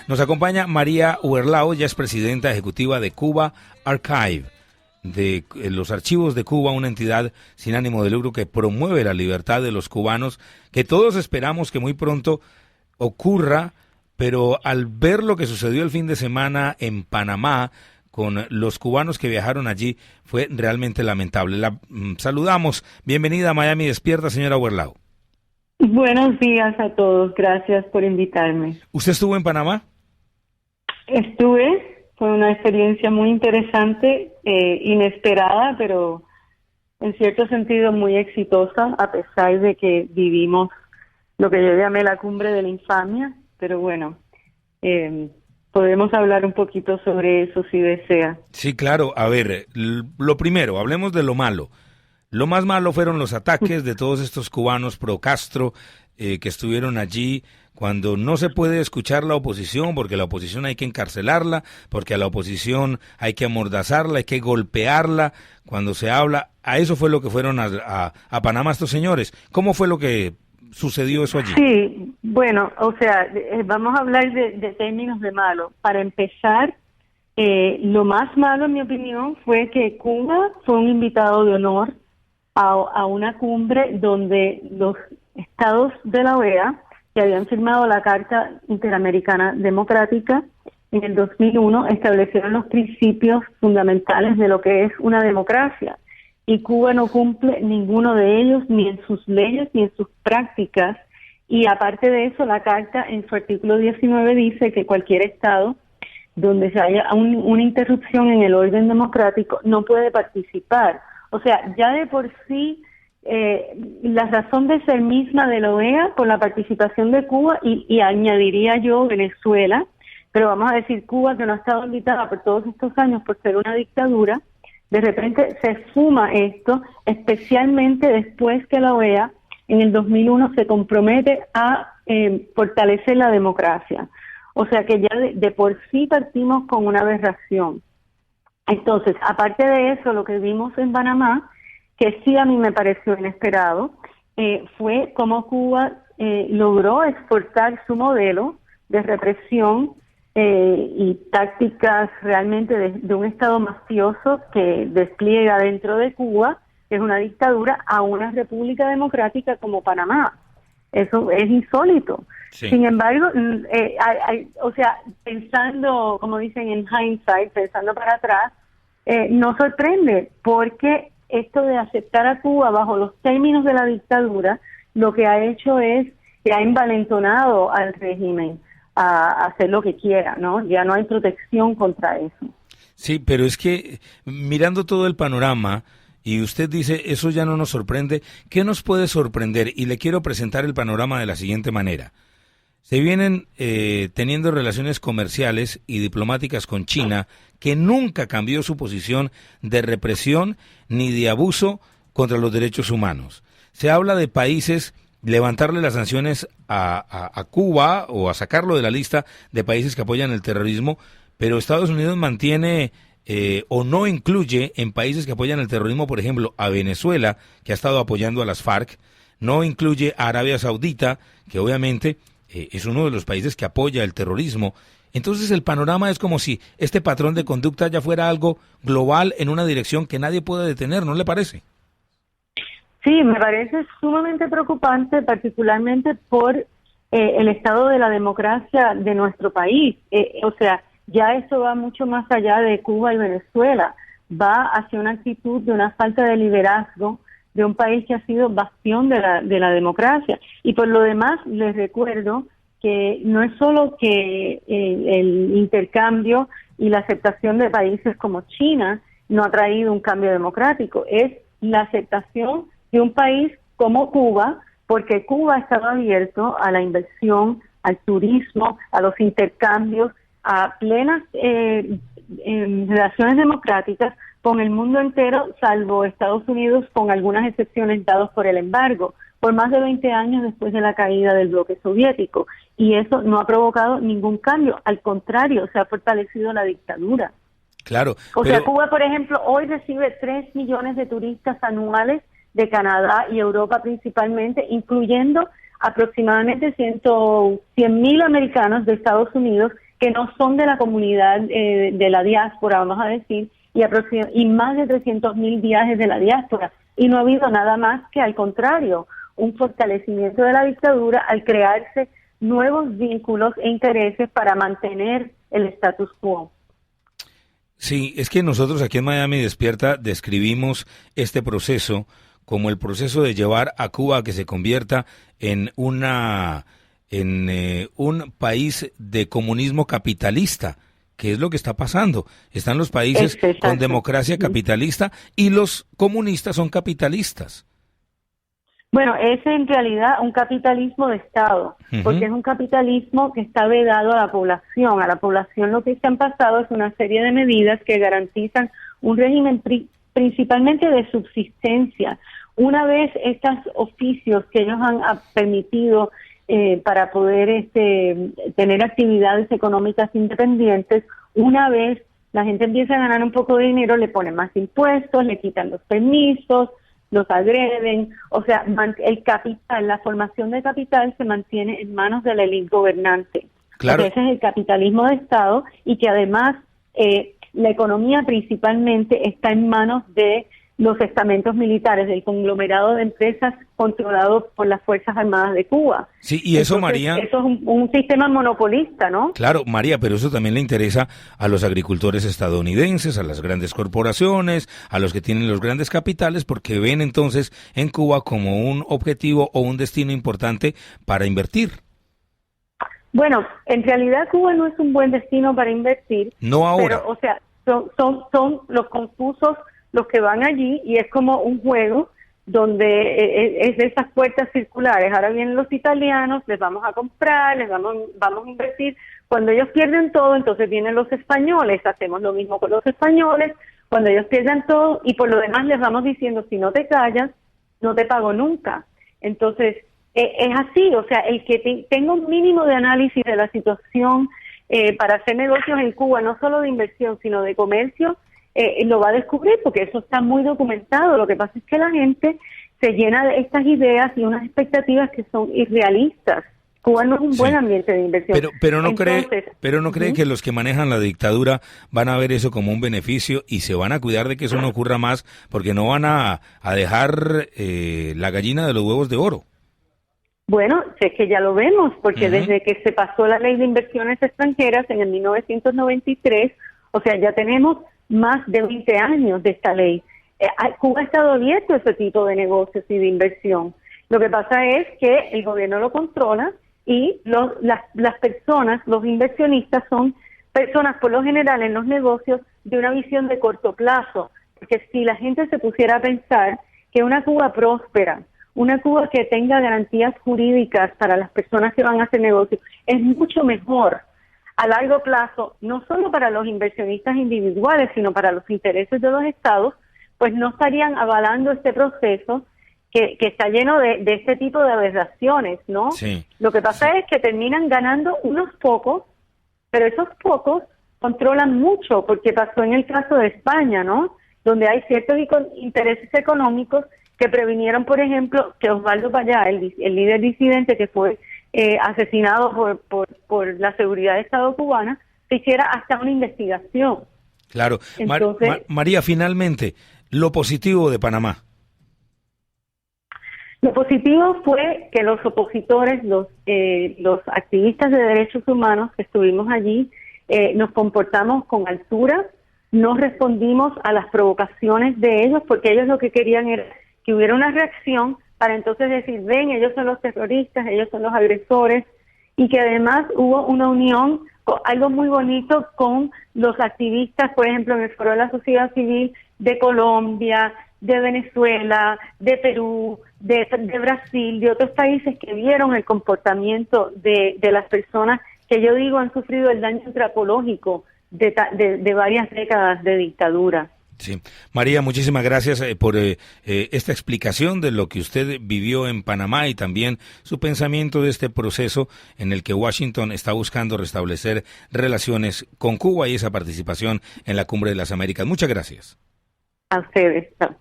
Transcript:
Nos acompaña María Uberlao, ella es presidenta ejecutiva de Cuba Archive, de los archivos de Cuba, una entidad sin ánimo de lucro que promueve la libertad de los cubanos, que todos esperamos que muy pronto ocurra, pero al ver lo que sucedió el fin de semana en Panamá con los cubanos que viajaron allí, fue realmente lamentable. La saludamos. Bienvenida a Miami Despierta, señora Uberlao. Buenos días a todos, gracias por invitarme. ¿Usted estuvo en Panamá? Estuve, fue una experiencia muy interesante, inesperada, pero en cierto sentido muy exitosa, a pesar de que vivimos lo que yo llamé la cumbre de la infamia, pero bueno, podemos hablar un poquito sobre eso si desea. Sí, claro. A ver, lo primero, hablemos de lo malo. Lo más malo fueron los ataques de todos estos cubanos pro Castro que estuvieron allí, cuando no se puede escuchar la oposición, porque la oposición hay que encarcelarla, porque a la oposición hay que amordazarla, hay que golpearla cuando se habla. A eso fue lo que fueron a Panamá estos señores. ¿Cómo fue lo que sucedió eso allí? Sí, bueno, o sea, vamos a hablar de términos de malo. Para empezar, lo más malo, en mi opinión, fue que Cuba fue un invitado de honor a una cumbre donde los estados de la OEA, que habían firmado la Carta Interamericana Democrática en el 2001, establecieron los principios fundamentales de lo que es una democracia. Y Cuba no cumple ninguno de ellos, ni en sus leyes, ni en sus prácticas. Y aparte de eso, la Carta, en su artículo 19, dice que cualquier estado donde se haya una interrupción en el orden democrático no puede participar. O sea, ya de por sí, la razón de ser misma de la OEA con la participación de Cuba, y añadiría yo Venezuela, pero vamos a decir Cuba, que no ha estado invitada por todos estos años por ser una dictadura, de repente se esfuma esto, especialmente después que la OEA en el 2001 se compromete a fortalecer la democracia. O sea que ya de por sí partimos con una aberración. Entonces, aparte de eso, lo que vimos en Panamá, que sí a mí me pareció inesperado, fue cómo Cuba logró exportar su modelo de represión y tácticas realmente de un Estado mafioso que despliega dentro de Cuba, que es una dictadura, a una república democrática como Panamá. Eso es insólito. Sí. Sin embargo, o sea, pensando, como dicen en hindsight, pensando para atrás, no sorprende, porque esto de aceptar a Cuba bajo los términos de la dictadura, lo que ha hecho es que ha envalentonado al régimen a hacer lo que quiera, ¿no? Ya no hay protección contra eso. Sí, pero es que mirando todo el panorama, y usted dice, eso ya no nos sorprende, ¿qué nos puede sorprender? Y le quiero presentar el panorama de la siguiente manera. Se vienen teniendo relaciones comerciales y diplomáticas con China, que nunca cambió su posición de represión ni de abuso contra los derechos humanos. Se habla de países levantarle las sanciones a Cuba o a sacarlo de la lista de países que apoyan el terrorismo, pero Estados Unidos mantiene o no incluye en países que apoyan el terrorismo, por ejemplo, a Venezuela, que ha estado apoyando a las FARC, no incluye a Arabia Saudita, que obviamente es uno de los países que apoya el terrorismo. Entonces el panorama es como si este patrón de conducta ya fuera algo global en una dirección que nadie puede detener, ¿no le parece? Sí, me parece sumamente preocupante, particularmente por el estado de la democracia de nuestro país. O sea, ya eso va mucho más allá de Cuba y Venezuela. Va hacia una actitud de una falta de liderazgo de un país que ha sido bastión de la democracia. Y por lo demás, les recuerdo que no es solo que el intercambio y la aceptación de países como China no ha traído un cambio democrático, es la aceptación de un país como Cuba, porque Cuba ha estado abierto a la inversión, al turismo, a los intercambios, a plenas relaciones democráticas con el mundo entero, salvo Estados Unidos, con algunas excepciones dadas por el embargo, por más de 20 años después de la caída del bloque soviético. Y eso no ha provocado ningún cambio, al contrario, se ha fortalecido la dictadura. Claro. O sea, Cuba, por ejemplo, hoy recibe 3 millones de turistas anuales de Canadá y Europa principalmente, incluyendo aproximadamente 100.000 americanos de Estados Unidos que no son de la comunidad de la diáspora, vamos a decir, y más de 300.000 viajes de la diáspora. Y no ha habido nada más que, al contrario, un fortalecimiento de la dictadura al crearse nuevos vínculos e intereses para mantener el status quo. Sí, es que nosotros aquí en Miami Despierta describimos este proceso como el proceso de llevar a Cuba a que se convierta en un país de comunismo capitalista, que es lo que está pasando. Están los países con democracia capitalista y los comunistas son capitalistas. Bueno, es en realidad un capitalismo de Estado, porque es un capitalismo que está vedado a la población. A la población lo que se han pasado es una serie de medidas que garantizan un régimen principalmente de subsistencia. Una vez estos oficios que ellos han permitido para poder tener actividades económicas independientes, una vez la gente empieza a ganar un poco de dinero, le ponen más impuestos, le quitan los permisos, los agreden, o sea, el capital, la formación de capital se mantiene en manos de la élite gobernante. Claro. Ese es el capitalismo de Estado, y que además la economía principalmente está en manos de los estamentos militares, del conglomerado de empresas controlado por las Fuerzas Armadas de Cuba. Sí, y eso, entonces, María... eso es un sistema monopolista, ¿no? Claro, María, pero eso también le interesa a los agricultores estadounidenses, a las grandes corporaciones, a los que tienen los grandes capitales, porque ven entonces en Cuba como un objetivo o un destino importante para invertir. Bueno, en realidad Cuba no es un buen destino para invertir. No ahora. Pero, o sea, son los confusos los que van allí, y es como un juego donde es de esas puertas circulares. Ahora vienen los italianos, les vamos a comprar, vamos a invertir. Cuando ellos pierden todo, entonces vienen los españoles, hacemos lo mismo con los españoles. Cuando ellos pierdan todo, y por lo demás les vamos diciendo, si no te callas, no te pago nunca. Entonces, es así, o sea, el que tenga un mínimo de análisis de la situación para hacer negocios en Cuba, no solo de inversión, sino de comercio, lo va a descubrir, porque eso está muy documentado. Lo que pasa es que la gente se llena de estas ideas y unas expectativas que son irrealistas. Cuba no es un buen ambiente de inversión. Pero no cree que los que manejan la dictadura van a ver eso como un beneficio y se van a cuidar de que eso no ocurra más, porque no van a dejar la gallina de los huevos de oro. Bueno, es que ya lo vemos, porque desde que se pasó la ley de inversiones extranjeras en el 1993, o sea, ya tenemos más de 20 años de esta ley. Cuba ha estado abierto a ese tipo de negocios y de inversión. Lo que pasa es que el gobierno lo controla, y las personas, los inversionistas, son personas por lo general en los negocios de una visión de corto plazo. Porque si la gente se pusiera a pensar que una Cuba próspera, una Cuba que tenga garantías jurídicas para las personas que van a hacer negocios, es mucho mejor a largo plazo, no solo para los inversionistas individuales, sino para los intereses de los estados, pues no estarían avalando este proceso que está lleno de este tipo de aberraciones, ¿no? Sí. Lo que pasa es que terminan ganando unos pocos, pero esos pocos controlan mucho, porque pasó en el caso de España, ¿no? Donde hay ciertos intereses económicos que previnieron, por ejemplo, que Osvaldo Payá, el líder disidente que fue asesinado por la seguridad de Estado cubana, se hiciera hasta una investigación. Claro. Entonces, María, finalmente, lo positivo de Panamá. Lo positivo fue que los opositores, los activistas de derechos humanos que estuvimos allí, nos comportamos con altura, no respondimos a las provocaciones de ellos, porque ellos lo que querían era que hubiera una reacción para entonces decir, ven, ellos son los terroristas, ellos son los agresores, y que además hubo una unión, algo muy bonito, con los activistas, por ejemplo, en el Foro de la Sociedad Civil de Colombia, de Venezuela, de Perú, de Brasil, de otros países que vieron el comportamiento de las personas que yo digo han sufrido el daño antropológico de varias décadas de dictadura. Sí. María, muchísimas gracias por esta explicación de lo que usted vivió en Panamá y también su pensamiento de este proceso en el que Washington está buscando restablecer relaciones con Cuba y esa participación en la Cumbre de las Américas. Muchas gracias. A ustedes. Chao.